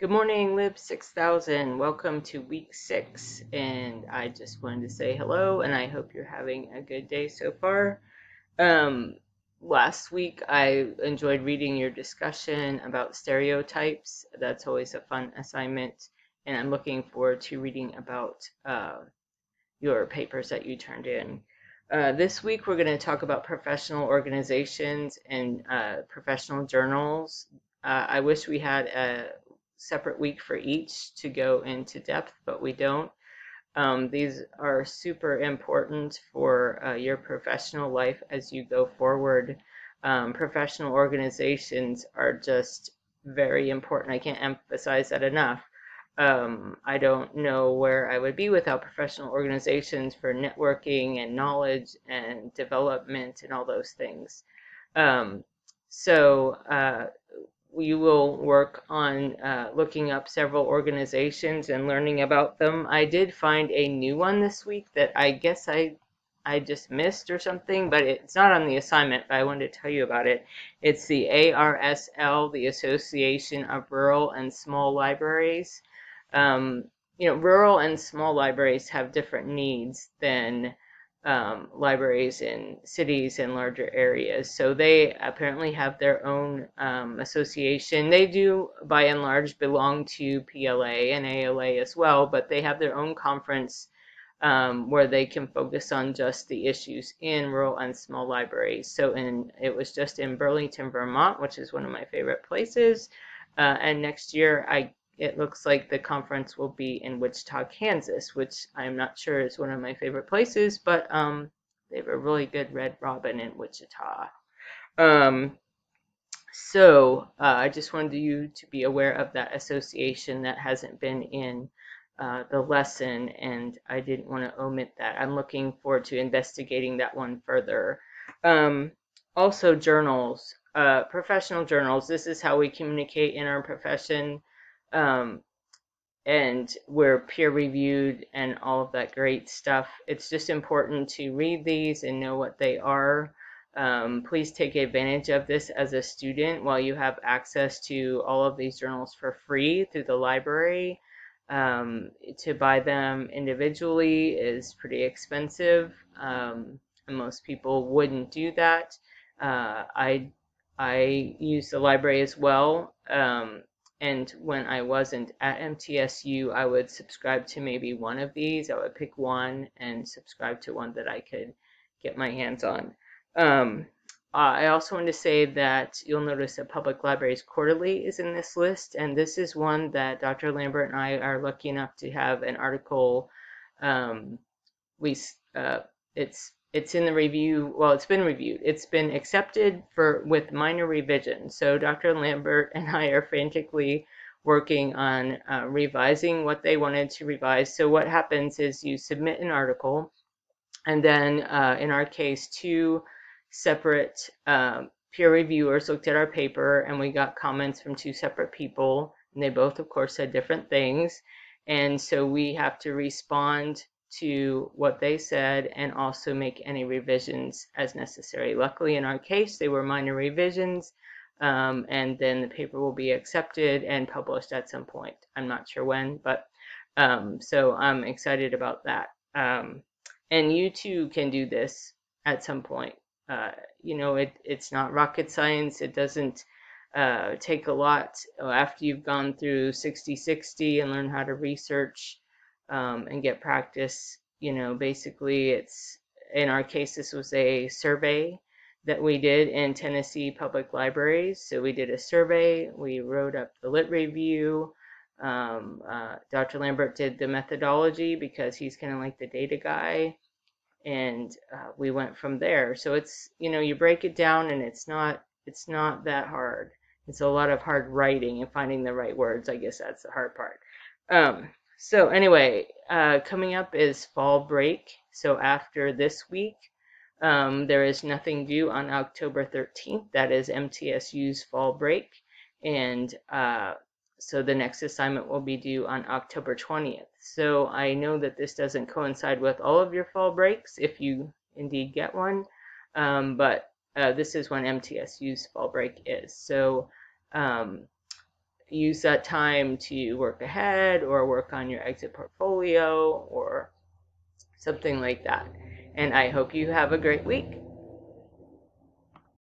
Good morning, Lib 6000. Welcome to week 6, and I just wanted to say hello, and I hope you're having a good day so far. Um, Last week I enjoyed reading your discussion about stereotypes. That's always a fun assignment, and I'm looking forward to reading about your papers that you turned in. This week we're going to talk about professional organizations and professional journals. I wish we had a separate week for each to go into depth, but we don't. These are super important for your professional life as you go forward. Professional organizations are just very important. I can't emphasize that enough. I don't know where I would be without professional organizations for networking and knowledge and development and all those things. Um, so we will work on looking up several organizations and learning about them. I did find a new one this week that I guess I just missed or something, but it's not on the assignment, but I wanted to tell you about it. It's the ARSL, the Association of Rural and Small Libraries. Um, Rural and small libraries have different needs than libraries in cities and larger areas. So they apparently have their own association. They do, by and large, belong to PLA and ALA as well, but they have their own conference where they can focus on just the issues in rural and small libraries. It was just in Burlington, Vermont, which is one of my favorite places. And next year, it looks like the conference will be in Wichita, Kansas, which I'm not sure is one of my favorite places, but they have a really good Red Robin in Wichita. Um, I just wanted you to be aware of that association that hasn't been in the lesson, and I didn't want to omit that. I'm looking forward to investigating that one further. Um, Also, journals, professional journals. This is how we communicate in our profession, um, and we're peer reviewed and all of that great stuff. It's just important to read these and know what they are. Please take advantage of this as a student while you have access to all of these journals for free through the library. To buy them individually is pretty expensive, and most people wouldn't do that. I use the library as well, and when I wasn't at MTSU, I would subscribe to maybe one of these. I would pick one and subscribe to one that I could get my hands on. Um, I also want to say that you'll notice that Public Libraries Quarterly is in this list, and this is one that Dr. Lambert and I are lucky enough to have an article. Um, we it's in the review. Well, it's been reviewed. It's been accepted for with minor revisions. So Dr. Lambert and I are frantically working on revising what they wanted to revise. So what happens is you submit an article, and then in our case, two separate peer reviewers looked at our paper, and we got comments from two separate people, and they both, of course, said different things. And so we have to respond to what they said and also make any revisions as necessary. Luckily, in our case, they were minor revisions, and then the paper will be accepted and published at some point. I'm not sure when, but so I'm excited about that. And you too can do this at some point. It's not rocket science. It doesn't take a lot after you've gone through 60/60 and learn how to research and get practice. Basically, in our case, this was a survey that we did in Tennessee Public Libraries. So we did a survey, we wrote up the lit review. Dr. Lambert did the methodology because he's kind of like the data guy, and we went from there. So you break it down, and it's not that hard. It's a lot of hard writing and finding the right words. I guess that's the hard part. So anyway, coming up is fall break. So after this week, there is nothing due on October 13th. That is MTSU's fall break. And so the next assignment will be due on October 20th. So I know that this doesn't coincide with all of your fall breaks, if you indeed get one, but this is when MTSU's fall break is. So use that time to work ahead or work on your exit portfolio or something like that. And I hope you have a great week.